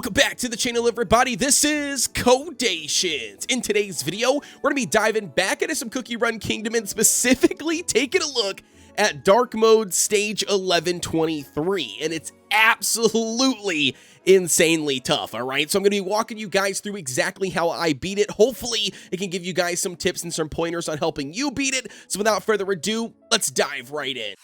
Welcome back to the channel, everybody. This is Kodeations. In today's video, we're going to be diving back into some Cookie Run Kingdom and specifically taking a look at Dark Mode Stage 1123, and it's absolutely insanely tough, all right? So I'm going to be walking you guys through exactly how I beat it. Hopefully, it can give you guys some tips and some pointers on helping you beat it. So without further ado, let's dive right in.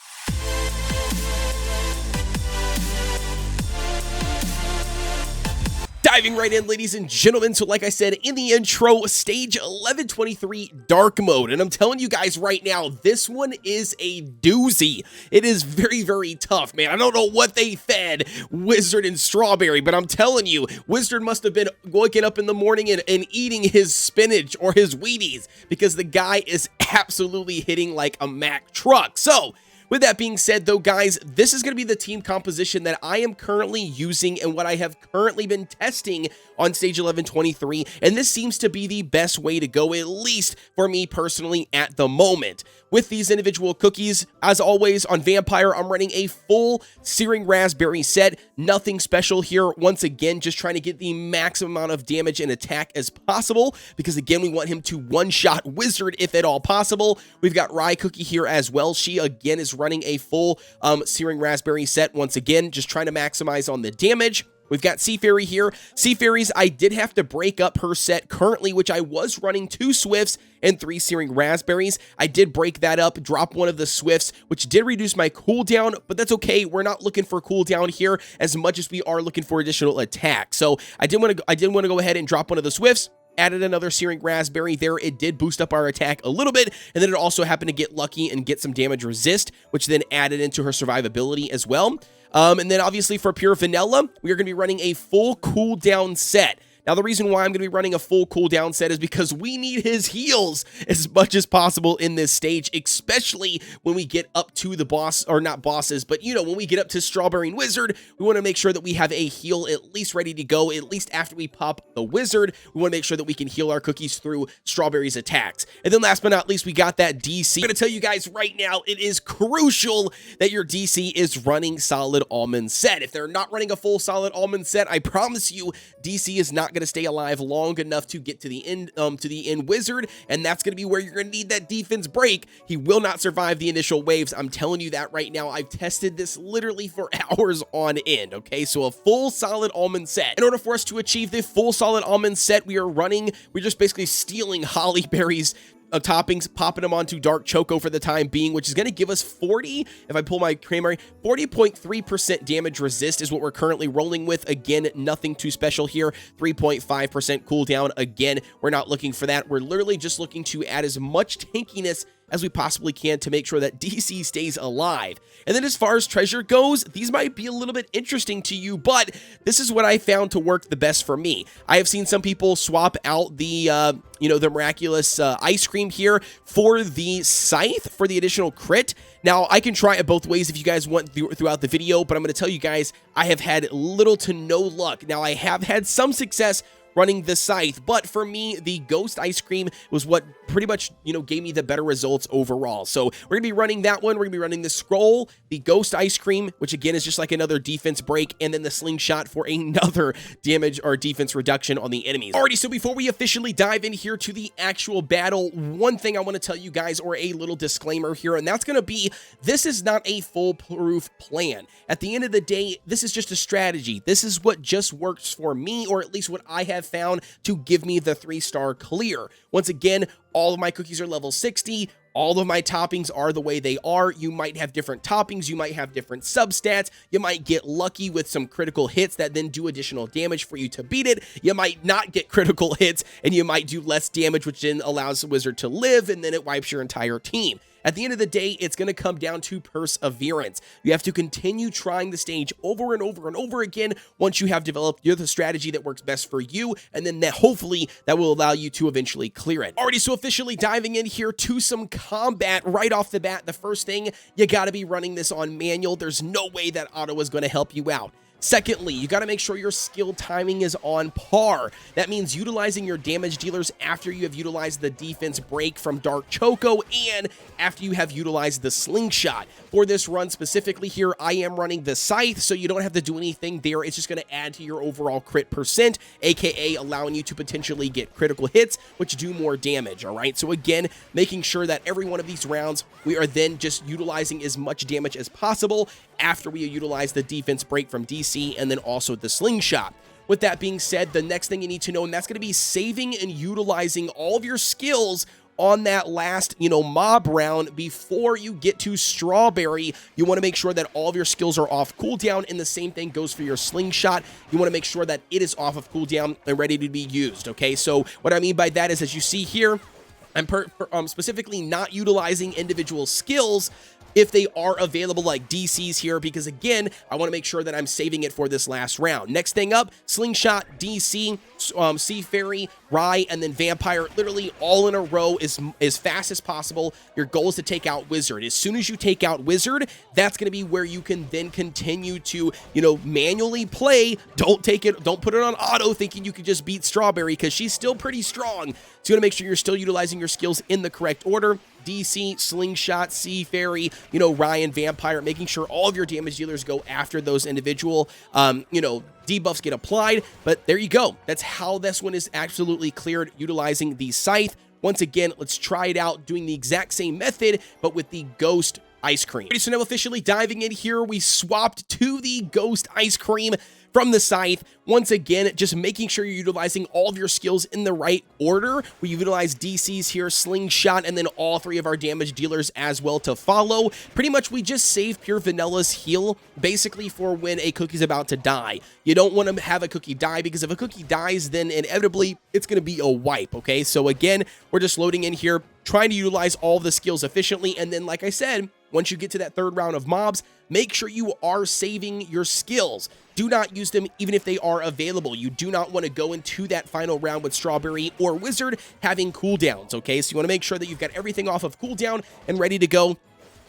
Diving right in, ladies and gentlemen. So like I said in the intro, stage 1123 Dark Mode. And I'm telling you guys right now, this one is a doozy. It is very, very tough, man. I don't know what they fed Wizard and Strawberry, but I'm telling you, Wizard must have been waking up in the morning and eating his spinach or his Wheaties because the guy is absolutely hitting like a Mack truck. So with that being said, though, guys, this is going to be the team composition that I am currently using and what I have currently been testing on stage 1123, and this seems to be the best way to go, at least for me personally at the moment. With these individual cookies, as always, on Vampire, I'm running a full Searing Raspberry set. Nothing special here. Once again, just trying to get the maximum amount of damage and attack as possible, because again, we want him to one-shot Wizard if at all possible. We've got Rye Cookie here as well. She, again, is running a full Searing Raspberry set. Once again, just trying to maximize on the damage. We've got Sea Fairy here. Sea Fairies, I did have to break up her set currently, which I was running 2 Swifts and 3 Searing Raspberries. I did break that up, drop one of the Swifts, which did reduce my cooldown, but that's okay. We're not looking for cooldown here as much as we are looking for additional attack. So I did want to go ahead and drop one of the Swifts. Added another Searing Raspberry there. It did boost up our attack a little bit, and then it also happened to get lucky and get some damage resist, which then added into her survivability as well. And then obviously for Pure Vanilla, we are going to be running a full cooldown set. Now, the reason why I'm going to be running a full cooldown set is because we need his heals as much as possible in this stage, especially when we get up to the boss, or not bosses, but, you know, when we get up to Strawberry and Wizard, we want to make sure that we have a heal at least ready to go, at least after we pop the Wizard. We want to make sure that we can heal our cookies through Strawberry's attacks. And then last but not least, we got that DC. I'm going to tell you guys right now, it is crucial that your DC is running Solid Almond set. If they're not running a full Solid Almond set, I promise you, DC is not going to stay alive long enough to get to the end Wizard, and that's going to be where you're going to need that defense break. He will not survive the initial waves. I'm telling you that right now. I've tested this literally for hours on end, okay? So a full Solid Almond set. In order for us to achieve the full Solid Almond set, we're just basically stealing Holly Berry's toppings, popping them onto Dark Choco for the time being, which is going to give us 40, if I pull my Kramer, 40.3% damage resist is what we're currently rolling with. Again, nothing too special here. 3.5% cooldown. Again, we're not looking for that. We're literally just looking to add as much tankiness as we possibly can to make sure that DC stays alive. And then as far as treasure goes, these might be a little bit interesting to you, but this is what I found to work the best for me. I have seen some people swap out the the miraculous ice cream here for the scythe for the additional crit. Now, I can try it both ways if you guys want throughout the video, but I'm going to tell you guys, I have had little to no luck. Now, I have had some success running the scythe, but for me, the ghost ice cream was what pretty much, gave me the better results overall. So we're gonna be running that one. We're gonna be running the scroll, the ghost ice cream, which again is just like another defense break, and then the slingshot for another damage or defense reduction on the enemies. Alrighty, so before we officially dive in here to the actual battle, one thing I want to tell you guys, or a little disclaimer here, and that's gonna be, this is not a foolproof plan. At the end of the day, this is just a strategy. This is what just works for me, or at least what I have found to give me the 3-star clear. Once again, all of my cookies are level 60. All of my toppings are the way they are. You might have different toppings. You might have different substats. You might get lucky with some critical hits that then do additional damage for you to beat it. You might not get critical hits, and you might do less damage, which then allows the Wizard to live, and then it wipes your entire team. At the end of the day, it's going to come down to perseverance. You have to continue trying the stage over and over and over again once you have developed the strategy that works best for you, and then hopefully that will allow you to eventually clear it. Alrighty, so officially diving in here to some combat right off the bat. The first thing, you got to be running this on manual. There's no way that auto is going to help you out. Secondly, you got to make sure your skill timing is on par. That means utilizing your damage dealers after you have utilized the defense break from Dark Choco and after you have utilized the slingshot. For this run specifically here, I am running the scythe, so you don't have to do anything there. It's just going to add to your overall crit percent, aka allowing you to potentially get critical hits, which do more damage, all right? So again, making sure that every one of these rounds, we are then just utilizing as much damage as possible after we utilize the defense break from DC and then also the slingshot. With that being said, the next thing you need to know, and that's going to be saving and utilizing all of your skills on that last, mob round before you get to Strawberry. You want to make sure that all of your skills are off cooldown, and the same thing goes for your slingshot. You want to make sure that it is off of cooldown and ready to be used, okay? So what I mean by that is, as you see here, I'm specifically not utilizing individual skills if they are available, like DCs here, because again, I want to make sure that I'm saving it for this last round. Next thing up, Slingshot, DC, Sea Fairy, Rye, and then Vampire, literally all in a row as fast as possible. Your goal is to take out Wizard. As soon as you take out Wizard, that's going to be where you can then continue to, manually play. Don't put it on auto thinking you can just beat Strawberry, because she's still pretty strong. So you want to make sure you're still utilizing your skills in the correct order. DC, Slingshot, Sea Fairy, Ryan, Vampire, making sure all of your damage dealers go after those individual, debuffs get applied. But there you go. That's how this one is absolutely cleared utilizing the Scythe. Once again, let's try it out doing the exact same method, but with the Ghost Ice Cream. So now officially diving in here, we swapped to the Ghost Ice Cream from the Scythe. Once again, just making sure you're utilizing all of your skills in the right order. We utilize DCs here, Slingshot, and then all three of our damage dealers as well to follow. Pretty much, we just save Pure Vanilla's heal, basically for when a cookie's about to die. You don't want to have a cookie die, because if a cookie dies, then inevitably, it's going to be a wipe, okay? So again, we're just loading in here, trying to utilize all the skills efficiently, and then, like I said, once you get to that third round of mobs, make sure you are saving your skills. Do not use them even if they are available. You do not want to go into that final round with Strawberry or Wizard having cooldowns, okay? So you want to make sure that you've got everything off of cooldown and ready to go.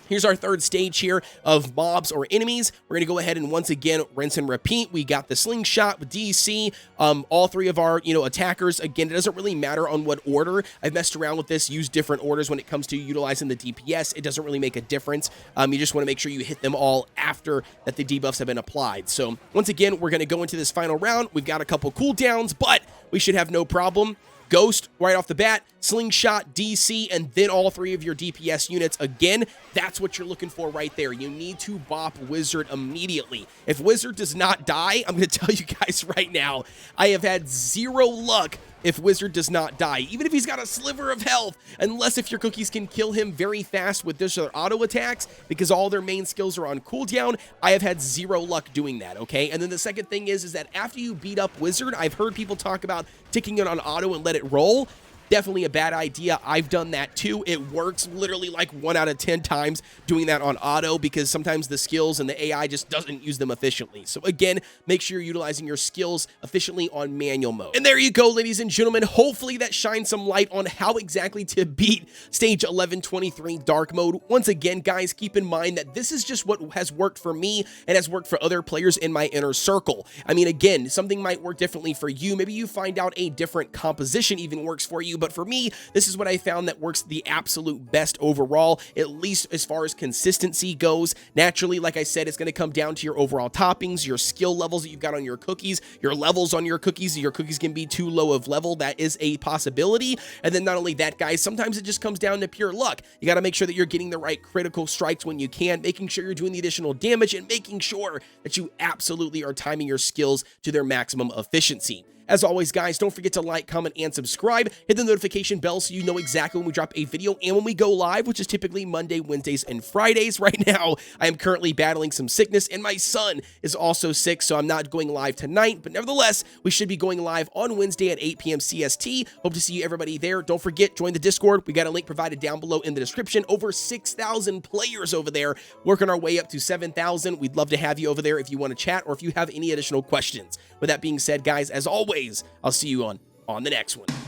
Here's our third stage here of mobs or enemies. We're going to go ahead and once again rinse and repeat. We got the Slingshot with DC, all three of our, attackers. Again, it doesn't really matter on what order. I've messed around with this, used different orders when it comes to utilizing the DPS. It doesn't really make a difference. You just want to make sure you hit them all after that the debuffs have been applied. So once again, we're going to go into this final round. We've got a couple cooldowns, but we should have no problem. Ghost right off the bat, Slingshot, DC, and then all three of your DPS units. Again, that's what you're looking for right there. You need to bop Wizard immediately. If Wizard does not die, I'm going to tell you guys right now, I have had zero luck if Wizard does not die, even if he's got a sliver of health, unless if your cookies can kill him very fast with this or auto attacks, because all their main skills are on cooldown. I have had zero luck doing that, okay? And then the second thing is that after you beat up Wizard, I've heard people talk about ticking it on auto and let it roll. Definitely a bad idea. I've done that too. It works literally like 1 out of 10 times doing that on auto, because sometimes the skills and the AI just doesn't use them efficiently. So again, make sure you're utilizing your skills efficiently on manual mode. And there you go, ladies and gentlemen. Hopefully that shines some light on how exactly to beat stage 1123 dark mode. Once again, guys, keep in mind that this is just what has worked for me and has worked for other players in my inner circle. I mean, again, something might work differently for you. Maybe you find out a different composition even works for you. But for me, this is what I found that works the absolute best overall, at least as far as consistency goes. Naturally, like I said, it's going to come down to your overall toppings, your skill levels that you've got on your cookies, your levels on your cookies. Your cookies can be too low of level. That is a possibility. And then not only that, guys, sometimes it just comes down to pure luck. You got to make sure that you're getting the right critical strikes when you can, making sure you're doing the additional damage, and making sure that you absolutely are timing your skills to their maximum efficiency. As always, guys, don't forget to like, comment, and subscribe. Hit the notification bell so you know exactly when we drop a video and when we go live, which is typically Monday, Wednesdays, and Fridays. Right now, I am currently battling some sickness, and my son is also sick, so I'm not going live tonight. But nevertheless, we should be going live on Wednesday at 8 p.m. CST. Hope to see you everybody there. Don't forget, join the Discord. We got a link provided down below in the description. Over 6,000 players over there, working our way up to 7,000. We'd love to have you over there if you want to chat or if you have any additional questions. With that being said, guys, as always, I'll see you on the next one.